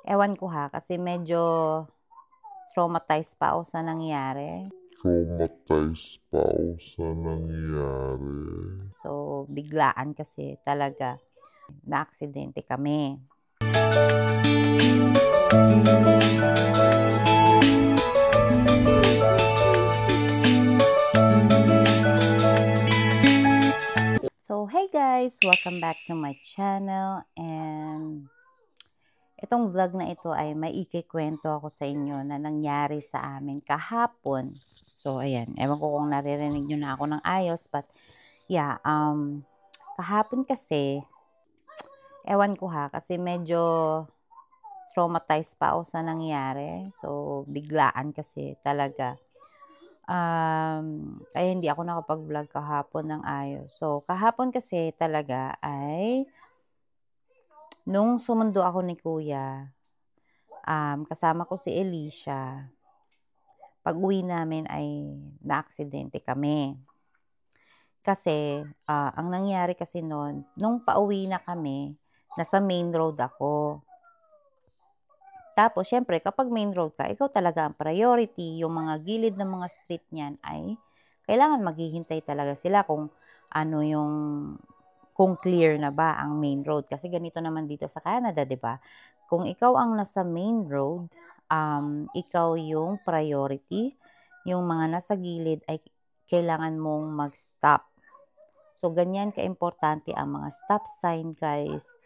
Ewan ko ha, kasi medyo traumatized pa ako sa nangyari. Traumatized pa ako sa nangyari. So, biglaan kasi talaga. Naaksidente kami. So, hey guys! Welcome back to my channel. And itong vlog na ito ay may ikikwento ako sa inyo na nangyari sa amin kahapon. So, ayan. Ewan ko kung naririnig nyo na ako ng ayos. But, yeah. Kahapon kasi, ewan ko ha, kasi medyo traumatized pa ako sa nangyari. So, biglaan kasi talaga. Kaya hindi ako nakapag-vlog kahapon ng ayos. So, kahapon kasi talaga ay nung sumundo ako ni Kuya, kasama ko si Alicia. Pag-uwi namin ay naaksidente kami. Kasi, ang nangyari kasi noon, nung pauwi na kami, nasa main road ako. Tapos, syempre, kapag main road ka, ikaw talaga ang priority. Yung mga gilid ng mga street niyan ay kailangan maghihintay talaga sila kung ano yung, kung clear na ba ang main road. Kasi ganito naman dito sa Canada, di ba? Kung ikaw ang nasa main road, ikaw yung priority. Yung mga nasa gilid ay kailangan mong mag-stop. So, ganyan ka-importante ang mga stop sign, guys.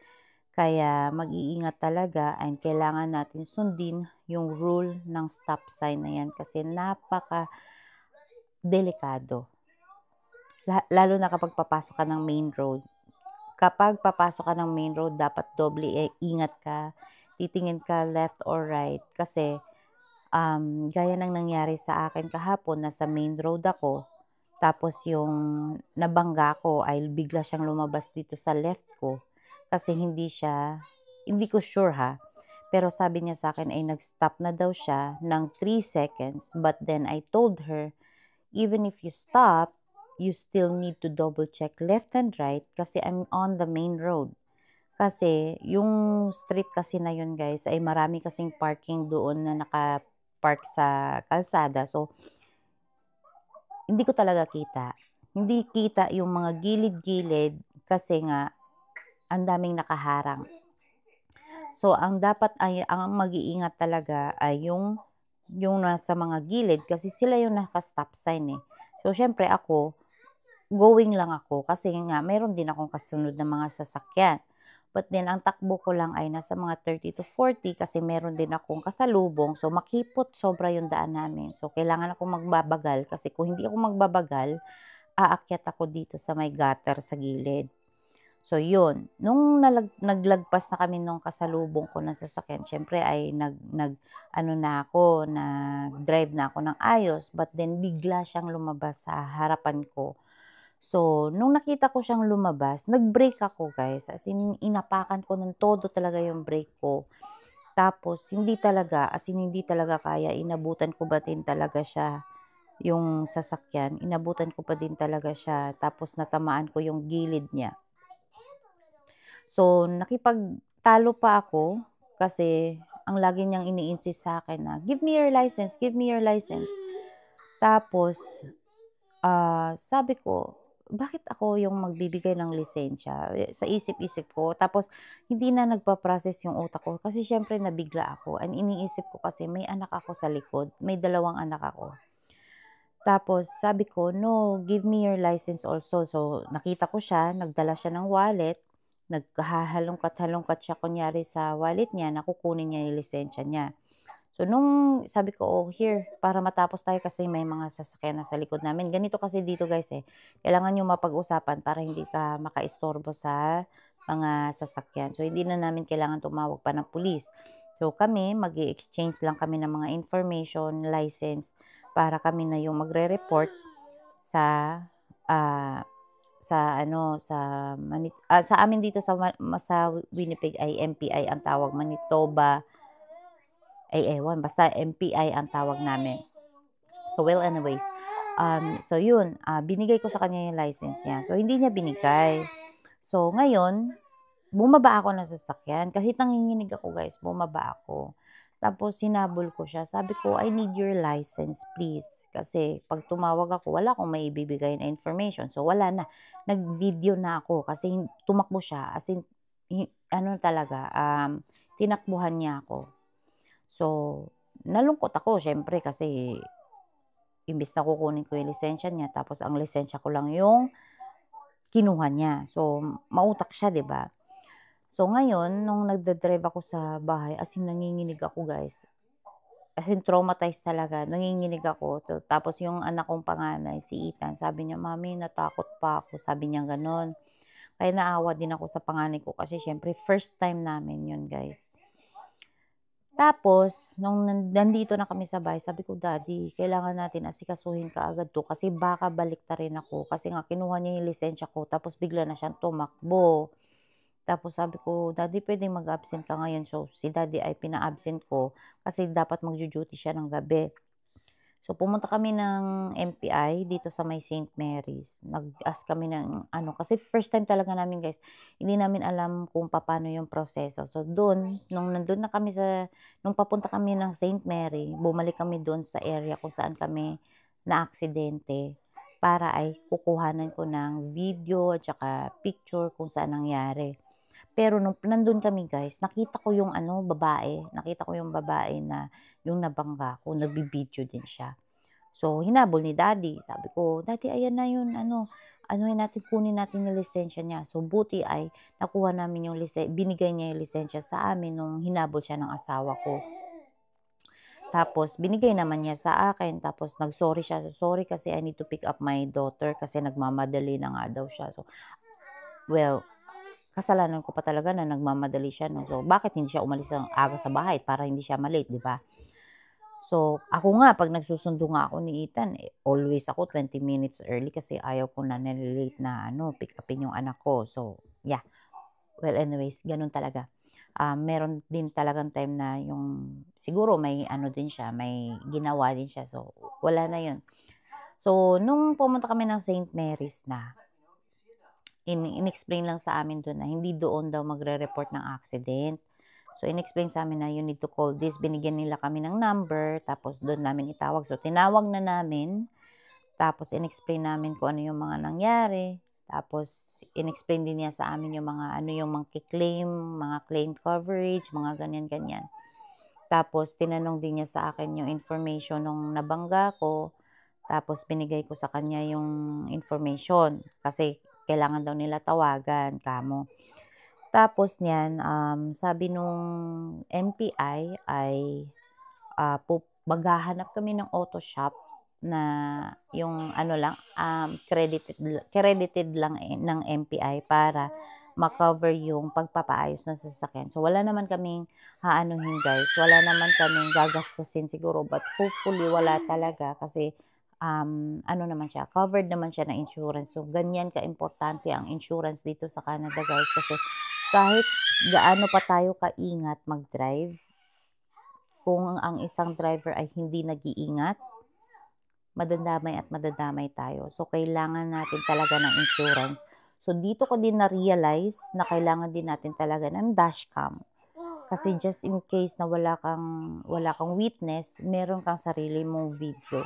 Kaya mag-iingat talaga and kailangan natin sundin yung rule ng stop sign na yan kasi napaka-delikado. Lalo na kapag papasok ka ng main road. Kapag papasok ka ng main road, dapat doble ingat ka. Titingin ka left or right kasi gaya ng nangyari sa akin kahapon, nasa main road ako. Tapos yung nabangga ko ay bigla siyang lumabas dito sa left ko. Kasi hindi ko sure ha. Pero sabi niya sa akin ay nag-stop na daw siya ng 3 seconds. But then I told her, even if you stop, you still need to double check left and right kasi I'm on the main road. Kasi yung street kasi na yun guys ay marami kasing parking doon na naka-park sa kalsada. So, hindi ko talaga kita. Hindi kita yung mga gilid-gilid kasi nga ang daming nakaharang. So, ang dapat ay, ang mag-iingat talaga ay yung nasa mga gilid kasi sila yung naka-stop sign eh. So, syempre ako, going lang ako kasi nga meron din akong kasunod na mga sasakyan. But then, ang takbo ko lang ay nasa mga 30 to 40 kasi meron din akong kasalubong. So, makipot sobra yung daan namin. So, kailangan ako magbabagal kasi kung hindi ako magbabagal, aakyat ako dito sa may gutter sa gilid. So, yun. Nung naglagpas na kami nung kasalubong ko na sasakyan, syempre ay nag-drive na ako ng ayos. But then, bigla siyang lumabas sa harapan ko. So, nung nakita ko siyang lumabas, nag-brake ako guys. As in, inapakan ko ng todo talaga yung brake ko. Tapos, hindi talaga kaya, inabutan ko ba din talaga siya, yung sasakyan. Inabutan ko pa din talaga siya. Tapos, natamaan ko yung gilid niya. So, nakipagtalo pa ako kasi ang lagi niyang ini-insist sa akin na, give me your license, give me your license. Tapos, sabi ko, bakit ako yung magbibigay ng lisensya? Sa isip-isip ko. Tapos, hindi na nagpa-process yung utak ko. Kasi syempre nabigla ako. Ang iniisip ko kasi may anak ako sa likod. May 2 anak ako. Tapos, sabi ko, no, give me your license also. So, nakita ko siya, nagdala siya ng wallet. Naghahalongkat-halongkat siya kunyari sa wallet niya, nakukunin niya yung lisensya niya. So, nung sabi ko, oh, here, para matapos tayo kasi may mga sasakyan na sa likod namin. Ganito kasi dito guys eh. Kailangan nyo mapag-usapan para hindi ka makaistorbo sa mga sasakyan. So, hindi na namin kailangan tumawag pa ng pulis. So, kami, mag-i-exchange lang kami ng mga information, license, para kami na yung magre-report sa sa amin dito sa Winnipeg ay MPI ang tawag, Manitoba basta MPI ang tawag namin. So, well, anyways. So, yun. Binigay ko sa kanya yung license niya. So, hindi niya binigay. So, ngayon, bumaba ako ng sasakyan kasi nanginginig ako guys, bumaba ako. Tapos hinabol ko siya, sabi ko, I need your license please. Kasi pag tumawag ako, wala akong maibibigay na information. So wala na, nag-video na ako kasi tumakbo siya. As in, ano talaga, tinakbuhan niya ako. So, nalungkot ako syempre kasi imbis na kukunin ko yung lisensya niya, tapos ang lisensya ko lang yung kinuha niya. So, mautak siya, 'di ba? So, ngayon, nung nagdadrive ako sa bahay, as in nanginginig ako guys. As in traumatized talaga, nanginginig ako. So, tapos yung anak kong panganay, si Ethan, sabi niya, Mami, natakot pa ako. Sabi niya ganon. Kaya naawa din ako sa panganay ko kasi syempre first time namin yun guys. Tapos, nung nandito na kami sa bahay, sabi ko, Daddy, kailangan natin asikasuhin ka agad to kasi baka balik ta rin ako. Kasi nga, kinuha niya yung lisensya ko, tapos bigla na siyang tumakbo. Tapos sabi ko, Daddy, pwedeng mag-absent ka ngayon. So, si Daddy ay pina-absent ko kasi dapat mag-duty siya ng gabi. So, pumunta kami ng MPI dito sa may St. Mary's. Nag-ask kami ng kasi first time talaga namin guys, hindi namin alam kung paano yung proseso. So, doon, nung papunta kami ng St. Mary, bumalik kami doon sa area kung saan kami na-aksidente para ay kukuhanan ko ng video at saka picture kung saan nangyari. Pero nung nandun kami guys, nakita ko yung babae. Nakita ko yung babae na yung nabangga ko, nagbibideo din siya. So, hinabol ni Daddy. Sabi ko, Daddy, ayan na yun, kunin natin yung lisensya niya. So, buti ay nakuha namin yung binigay niya yung lisensya sa amin nung hinabol siya ng asawa ko. Tapos, binigay naman niya sa akin. Tapos, nag-sorry siya. Sorry kasi I need to pick up my daughter kasi nagmamadali na nga daw siya. So, well, kasalanan ko pa talaga na nagmamadali siya. No? So, bakit hindi siya umalis ng aga sa bahay para hindi siya malate, di ba? So, ako nga, pag nagsusundo nga ako ni Ethan, always ako 20 minutes early kasi ayaw ko na nalilate na pick upin yung anak ko. So, yeah. Well, anyways, ganun talaga. Meron din talagang time na siguro may din siya, may ginawa din siya. So, wala na yun. So, nung pumunta kami ng St. Mary's na, in-explain lang sa amin doon na hindi doon daw magre-report ng accident. So, in-explain sa amin na you need to call this. Binigyan nila kami ng number, tapos doon namin itawag. So, tinawag na namin, tapos in-explain namin kung ano yung mga nangyari. Tapos, in-explain din niya sa amin yung mga, yung mga claim, mga claim coverage, mga ganyan-ganyan. Tapos, tinanong din niya sa akin yung information nung nabangga ko. Tapos, binigay ko sa kanya yung information. Kasi, kailangan daw nila tawagan, kamo. Tapos niyan, sabi nung MPI ay maghahanap kami ng auto shop na yung credited lang ng MPI para makover yung pagpapaayos ng sasakyan. So, wala naman kaming guys. Wala naman kaming gagastusin siguro. But hopefully, wala talaga kasi naman siya, covered naman siya ng insurance. So, ganyan ka-importante ang insurance dito sa Canada guys kasi kahit gaano pa tayo kaingat mag-drive, kung ang isang driver ay hindi nag-iingat, madadamay at madadamay tayo. So, kailangan natin talaga ng insurance. So, dito ko din na-realize na kailangan din natin talaga ng dashcam. Kasi just in case na wala kang witness, meron kang sarili mong video.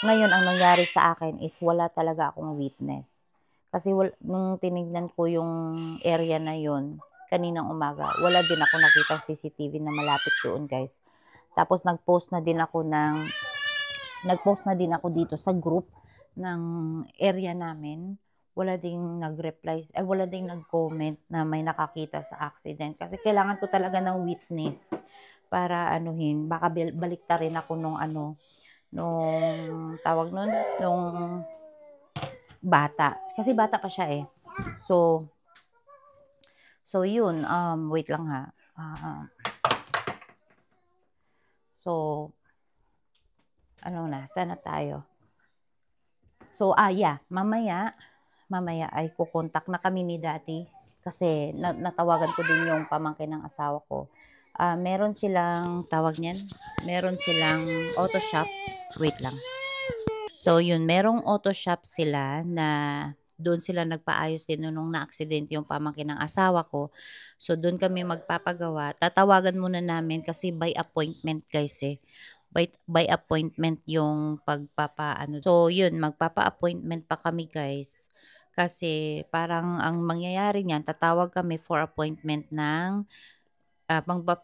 Ngayon, ang nangyari sa akin is wala talaga akong witness. Kasi nung tinignan ko yung area na yon kaninang umaga, wala din ako nakitang CCTV na malapit doon guys. Tapos nagpost na din ako dito sa group ng area namin. Wala ding nag-reply, wala ding nag-comment na may nakakita sa accident. Kasi kailangan ko talaga ng witness para baka balik ta rin ako nung bata. Kasi bata pa siya eh. So yun, wait lang ha. Sana tayo? So, mamaya ay kukontak na kami ni Daddy kasi natawagan ko din yung pamangkin ng asawa ko. Meron silang meron silang auto shop. Wait lang. So, yun, merong auto shop sila na doon sila nagpaayos din nung na-aksidente yung pamangkin ng asawa ko. So, doon kami magpapagawa. Tatawagan muna namin kasi by appointment guys eh. By appointment yung pagpapaano. So, yun, magpapa-appointment pa kami guys. Kasi parang ang mangyayari niyan, tatawag kami for appointment ng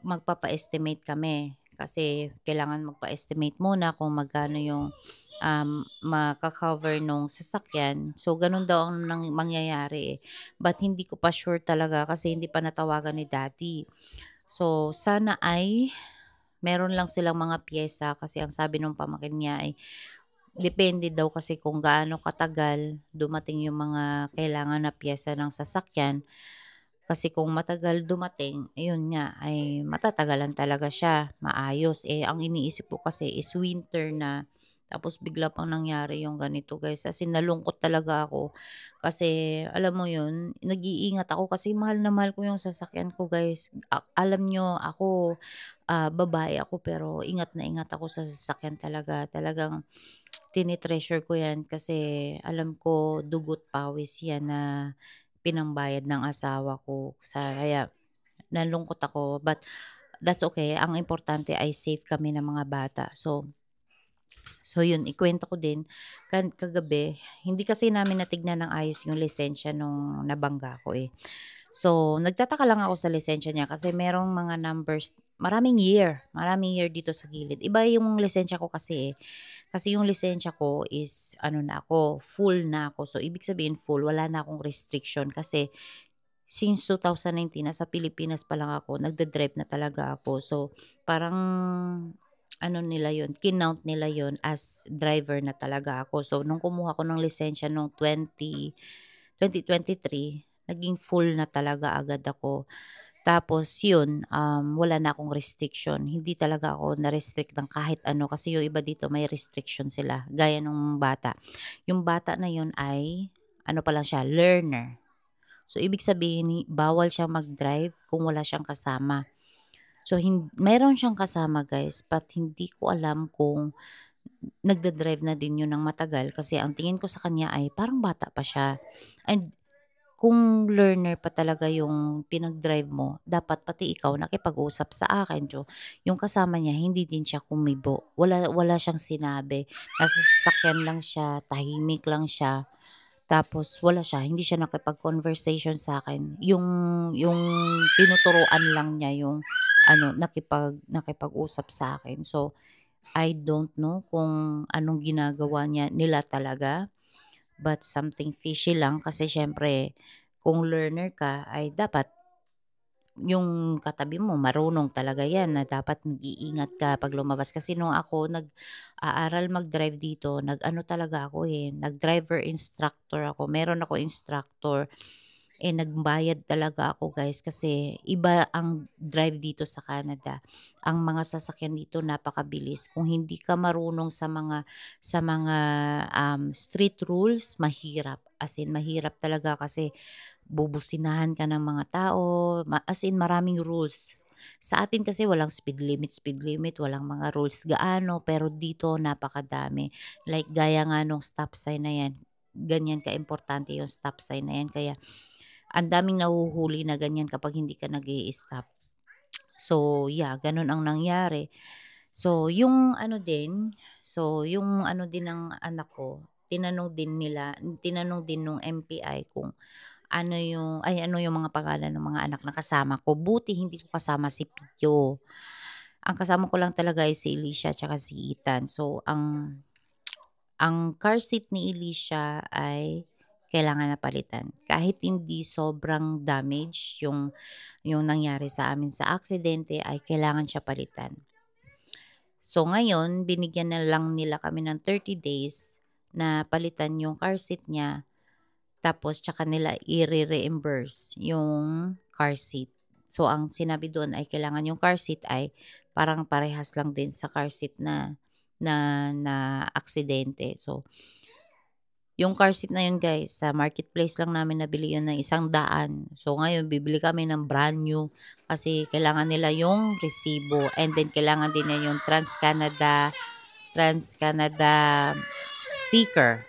magpapa-estimate kami. Kasi kailangan magpa-estimate muna kung magkano yung maka-cover nung sasakyan. So, ganun daw ang mangyayari eh. But hindi ko pa sure talaga kasi hindi pa natawagan ni daddy. So, sana ay meron lang silang mga piyesa kasi ang sabi nung pamangkin niya ay depende daw kasi kung gaano katagal dumating yung mga kailangan na piyesa ng sasakyan. Kasi kung matagal dumating, ayun nga, ay matatagalan talaga siya, maayos. Eh, ang iniisip ko kasi is winter na, tapos bigla pang nangyari yung ganito guys. As in, nalungkot talaga ako. Kasi, alam mo yun, nag-iingat ako kasi mahal na mahal ko yung sasakyan ko guys. Alam nyo, ako, babae ako pero ingat na ingat ako sa sasakyan talaga. Talagang tinitreasure ko yan kasi alam ko dugot pawis yan na pinambayad ng asawa ko. Kaya nalungkot ako but that's okay. Ang importante ay safe kami ng mga bata. So yun, ikwento ko din kagabi, hindi kasi namin natignan ng ayos yung lisensya nung nabangga ko eh. So, nagtataka lang ako sa lisensya niya kasi merong mga numbers, maraming year dito sa gilid. Iba yung lisensya ko kasi eh. Kasi yung lisensya ko is ano na ako, full na ako. So, ibig sabihin full, wala na akong restriction kasi since 2019 nasa Pilipinas pa lang ako, nagde-drive na talaga ako. So, parang ano nila yun, kinount nila yun as driver na talaga ako. So, nung kumuha ko ng lisensya nung 2023, naging full na talaga agad ako. Tapos yun, wala na akong restriction. Hindi talaga ako na-restrict ng kahit ano kasi yung iba dito may restriction sila. Gaya nung bata. Yung bata na yun ay, ano pa lang siya, learner. So, ibig sabihin, bawal siyang mag-drive kung wala siyang kasama. So, mayroon siyang kasama guys, but hindi ko alam kung nagda-drive na din yun ng matagal kasi ang tingin ko sa kanya ay parang bata pa siya. And kung learner pa talaga yung pinag-drive mo, dapat pati ikaw nakipag-usap sa akin. So, yung kasama niya, hindi din siya kumibo. Wala siyang sinabi. Nasa sasakyan lang siya, tahimik lang siya. Tapos wala siya, hindi siya nakipag-conversation sa akin. Yung tinuturuan lang niya yung ano, nakipag-usap sa akin. So, I don't know kung anong ginagawa nila talaga. But something fishy lang kasi siyempre kung learner ka ay dapat yung katabi mo marunong talaga yan na dapat nag-iingat ka pag lumabas. Kasi nung ako nag-aaral mag-drive dito, nag-ano talaga ako eh, nag-driver instructor ako. Meron ako instructor. Eh, nagbayad talaga ako guys kasi iba ang drive dito sa Canada. Ang mga sasakyan dito napakabilis. Kung hindi ka marunong sa mga street rules, mahirap. As in, mahirap talaga kasi bubusinahan ka ng mga tao, as in maraming rules. Sa atin kasi walang speed limit, walang mga rules gaano, pero dito napakadami. Like gaya nga nung stop sign na yan, ganyan ka-importante yung stop sign na yan. Kaya ang daming nahuhuli na ganyan kapag hindi ka nag stop. So yeah, ganun ang nangyari. So yung ano din, ng anak ko, tinanong din nung MPI kung ano yung mga pangalan ng mga anak na kasama ko. Buti hindi ko kasama si Pio. Ang kasama ko lang talaga ay si Alicia tsaka si Ethan. So, ang car seat ni Alicia ay kailangan na palitan. Kahit hindi sobrang damage yung nangyari sa amin sa aksidente ay kailangan siya palitan. So, ngayon, binigyan na lang nila kami ng 30 days na palitan yung car seat niya. Tapos tsaka nila i-reimburse yung car seat. So, ang sinabi doon ay kailangan yung car seat ay parang parehas lang din sa car seat na aksidente. So, yung car seat na yun guys, sa marketplace lang namin nabili yun ng 100. So, ngayon bibili kami ng brand new kasi kailangan nila yung resibo. And then, kailangan din niya yung Trans-Canada sticker.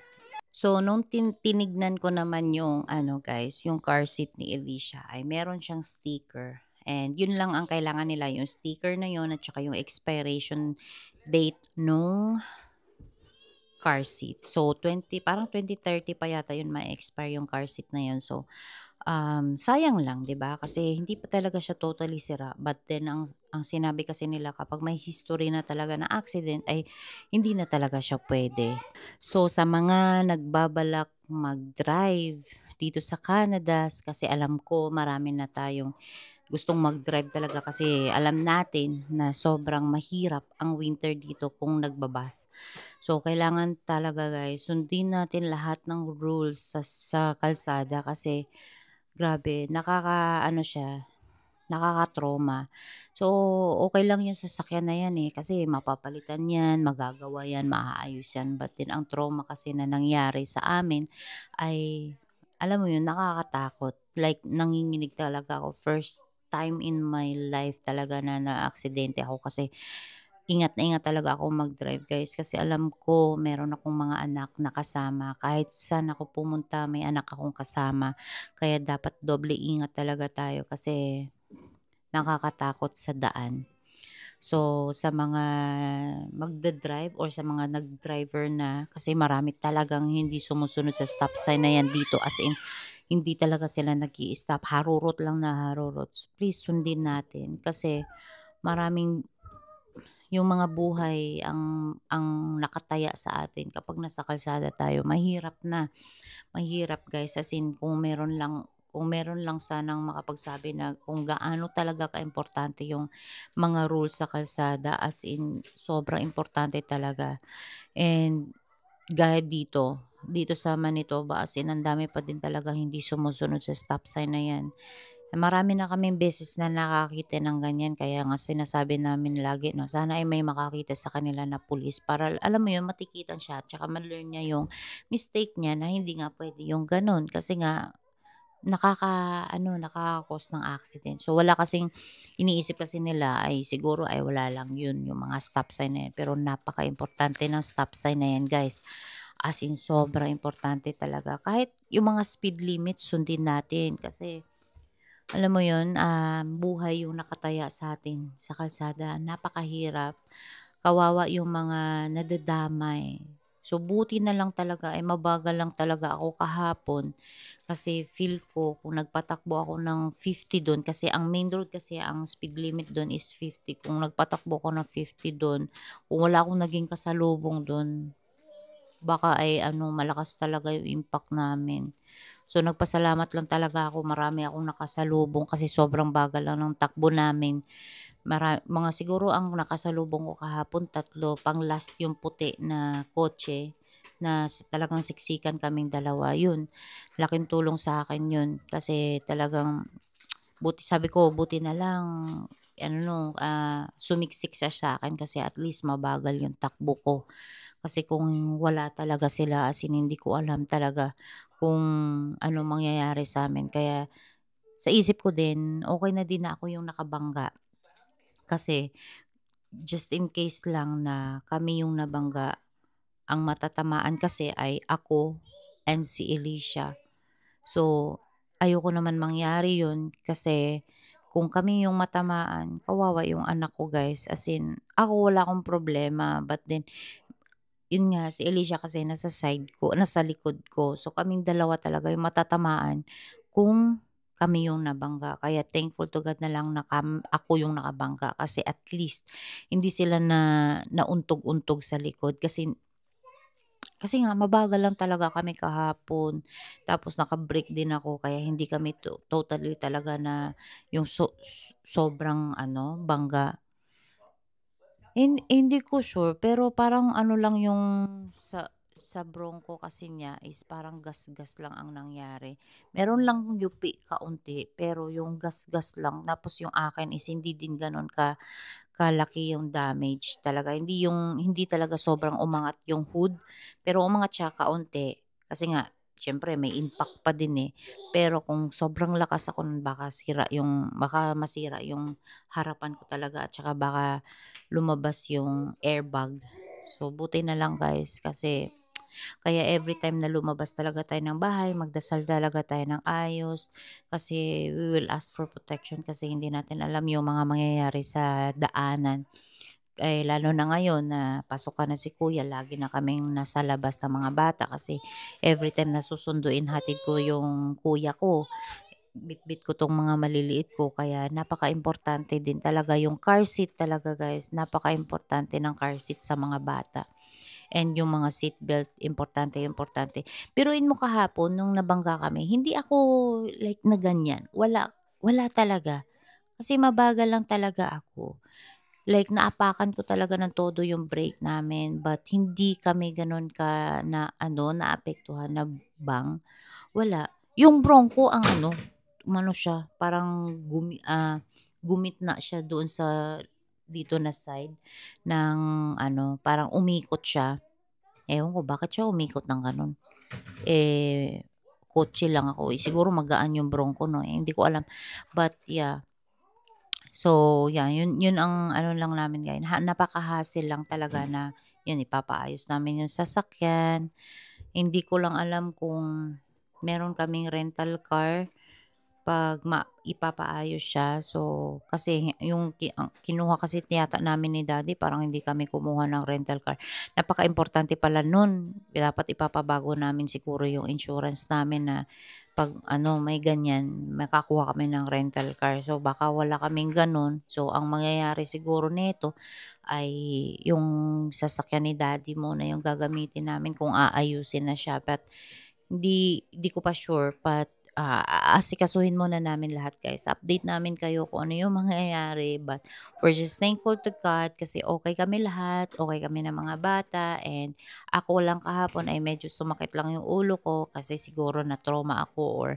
So, nung tinignan ko naman yung ano guys, yung car seat ni Alicia ay meron siyang sticker. And yun lang ang kailangan nila, yung sticker na yun at saka yung expiration date nung car seat. So, parang 2030 pa yata yun ma-expire yung car seat na yun. So, sayang lang, 'di ba? Kasi hindi pa talaga siya totally sira. But then ang sinabi kasi nila kapag may history na talaga na accident ay hindi na talaga siya pwede. So sa mga nagbabalak mag-drive dito sa Canada, kasi alam ko marami na tayong gustong mag-drive talaga kasi alam natin na sobrang mahirap ang winter dito kung nagbabas. So kailangan talaga guys, sundin natin lahat ng rules sa kalsada kasi grabe, nakakaano siya, nakaka-trauma. So, okey lang 'yang sasakyan na 'yan, eh, kasi mapapalitan 'yan, magagawa 'yan, maaayos 'yan. But then ang trauma kasi na nangyari sa amin ay, alam mo 'yun, nakakatakot. Like nanginginig talaga ako. First time in my life talaga na naaksidente ako kasi ingat na ingat talaga ako mag-drive guys kasi alam ko meron akong mga anak na kasama. Kahit saan ako pumunta may anak akong kasama. Kaya dapat doble ingat talaga tayo kasi nakakatakot sa daan. So, sa mga magda-drive or sa mga nag-driver na kasi marami talagang hindi sumusunod sa stop sign na 'yan dito as in hindi talaga sila nag-i-stop, harurot lang na harurot. Please sundin natin kasi maraming yung mga buhay ang nakataya sa atin kapag nasa kalsada tayo. Mahirap na, mahirap guys as in kung meron lang sanang makapagsabi na kung gaano talaga kaimportante yung mga rules sa kalsada as in sobrang importante talaga. And gaya dito sa Manitoba as in ang dami pa din talaga hindi sumusunod sa stop sign na 'yan. Marami na kaming beses na nakakita ng ganyan kaya nga sinasabi namin lagi 'no, sana ay may makakita sa kanila na pulis para alam mo 'yun, matikitan siya at saka ma-learn niya yung mistake niya na hindi nga puwede yung gano'n kasi nga nakaka-ano, nakaka-cause ng accident. So, wala kasing iniisip kasi nila ay siguro ay wala lang 'yun, yung mga stop sign na 'yan, pero napakaimportante ng stop sign na 'yan guys. As in sobrang importante talaga. Kahit yung mga speed limit sundin natin kasi alam mo 'yun, buhay yung nakataya sa atin sa kalsada, napakahirap. Kawawa yung mga nadadamay. So, buti na lang talaga ay mabagal lang talaga ako kahapon kasi feel ko kung nagpatakbo ako ng 50 dun kasi ang main road kasi ang speed limit dun is 50. Kung nagpatakbo ako ng 50 dun, kung wala akong naging kasalubong dun, baka ay ano, malakas talaga yung impact namin. So, nagpasalamat lang talaga ako marami akong nakasalubong kasi sobrang bagal lang ng takbo namin. Mga siguro ang nakasalubong ko kahapon 3, pang-last yung puti na kotse na talagang siksikan kaming dalawa, yun. Laking tulong sa akin yun kasi talagang sabi ko buti na lang ano 'no, sumiksik siya sa'kin kasi at least mabagal yung takbo ko. Kasi kung wala talaga sila as in hindi ko alam talaga kung ano mangyayari sa'min. Kaya sa isip ko din, okey na din na ako yung nakabangga. Kasi just in case lang na kami yung nabangga, ang matatamaan kasi ay ako and si Alicia. So, ayoko naman mangyari yun kasi kung kami yung matamaan, kawawa yung anak ko guys. As in, ako wala akong problema but then yun nga, si Alicia kasi nasa side ko, nasa likod ko. So, kaming dalawa talaga yung matatamaan kung kami yung nabangga. Kaya thankful to God na lang na ako yung nakabangga kasi at least hindi sila nauntog-untog sa likod kasi nga mabagal lang talaga kami kahapon. Tapos naka-brake din ako kaya hindi kami totally talaga na yung sobrang ano, bangga. Hindi ko sure, pero parang ano lang yung sa Bronco kasi niya is parang gas-gas lang ang nangyari. Meron lang yupi kaunti, pero yung gas-gas lang. Tapos yung akin is hindi din gano'n kalaki yung damage talaga. Hindi talaga sobrang umangat yung hood, pero umangat siya kaunti. Kasi nga, siyempre may impact pa din eh. Pero kung sobrang lakas ako nun baka masira yung harapan ko talaga at saka baka lumabas yung airbag. So, buti na lang guys kasi Kaya every time na lumabas talaga tayo ng bahay, magdasal talaga tayo ng ayos kasi we will ask for protection kasi hindi natin alam yung mga mangyayari sa daanan. Lalo na ngayon na pasukan na si kuya, lagi na kaming nasa labas ng mga bata kasi everytime na susunduin hatid ko yung kuya ko, bitbit ko tong mga maliliit ko kaya napaka-importante din talaga yung car seat talaga guys, napaka-importante ng car seat sa mga bata. And yung mga seat belt, importante, importante. Biruin mo kahapon nung nabangga kami, hindi ako like na ganyan, wala talaga. Kasi mabagal lang talaga ako. Like naapakan ko talaga ng todo yung brake namin but hindi kami gano'n ka na ano, naapektuhan na bang, wala. Yung Bronco ang ano, umano siya parang gumitna siya doon sa dito na side ng ano, parang umikot siya. Ewan ko bakit siya umikot ng gano'n. Eh, kotse lang ako, eh, siguro magaan yung Bronco 'no, eh, hindi ko alam. But yeah, so, yeah, yun ang ano lang namin ngayon, napaka-hassle lang talaga na yun ipapaayos namin yung sasakyan. Hindi ko lang alam kung meron kaming rental car 'pag ipapaayos siya. So, kasi yung ang kinuha kasi yata namin ni daddy parang hindi kami kumuha ng rental car. Napaka-importante pala nun, dapat ipapabago namin siguro yung insurance namin na 'pag ano may ganyan, makakuha kami ng rental car. So, baka wala kaming gano'n. So, ang mangyayari siguro nito ay yung sasakyan ni daddy muna yung gagamitin namin kung aayusin na siya. But hindi ko pa sure but, aasikasuhin muna namin lahat guys. Update namin kayo kung ano yung mangyayari but we're just thankful to God kasi okay kami lahat, okay kami ng mga bata and ako lang kahapon ay medyo sumakit lang yung ulo ko kasi siguro na-trauma ako or,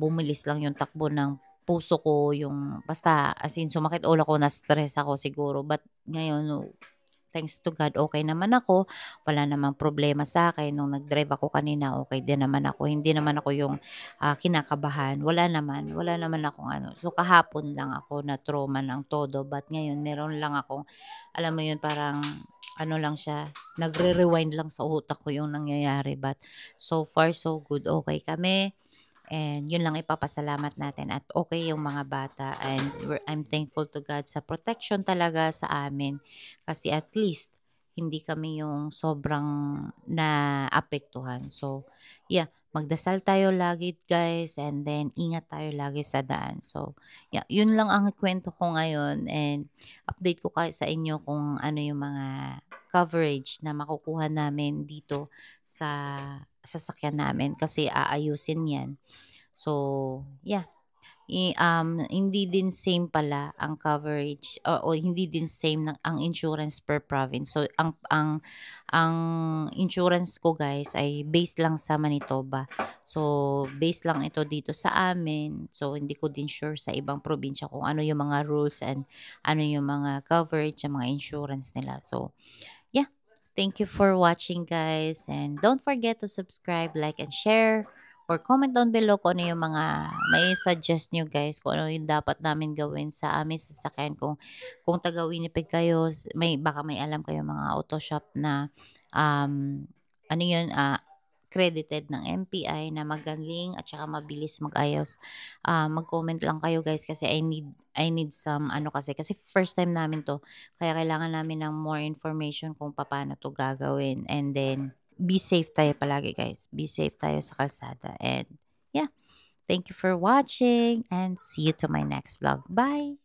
bumilis lang yung takbo ng puso ko, yung basta as in sumakit ulo ko, na-stress ako siguro but ngayon thanks to God, okay naman ako. Wala namang problema sa akin nung nag-drive ako kanina, okay din naman ako. Hindi naman ako yung, kinakabahan, wala naman akong ano. So, kahapon lang ako na-trauma ng todo but ngayon meron lang akong, alam mo yun, parang ano lang siya, nagre-rewind lang sa utak ko yung nangyayari but so far so good, okay kami. And yun lang ipapasalamat natin at okay yung mga bata and I'm thankful to God sa protection talaga sa amin. Kasi at least hindi kami yung sobrang naapektuhan. So, yeah, magdasal tayo lagi guys and then ingat tayo lagi sa daan. So, yeah, yun lang ang kwento ko ngayon and update ko kayo sa inyo kung ano yung mga coverage na makukuha namin dito sa sasakyan namin kasi aayusin yan. So, yeah, hindi din same pala ang coverage o hindi din same ng ang insurance per province. So, ang insurance ko guys ay based lang sa Manitoba. So, based lang ito dito sa amin. So, hindi ko din sure sa ibang probinsya kung ano yung mga rules and ano yung mga coverage, yung mga insurance nila. So, yeah. Thank you for watching guys and don't forget to subscribe, like, and share or comment down below kung ano yung mga may suggest nyo guys kung ano yung dapat namin gawin sa aming sasakyan kung taga Winnipeg kayo baka may alam kayo mga auto shop na ano yun credited ng MPI na magaling at saka mabilis mag-ayos. Mag-comment lang kayo guys kasi I need some ano kasi first time namin to kaya kailangan namin ng more information kung paano to gagawin and then be safe tayo palagi guys. Be safe tayo sa kalsada and yeah, thank you for watching and see you to my next vlog. Bye!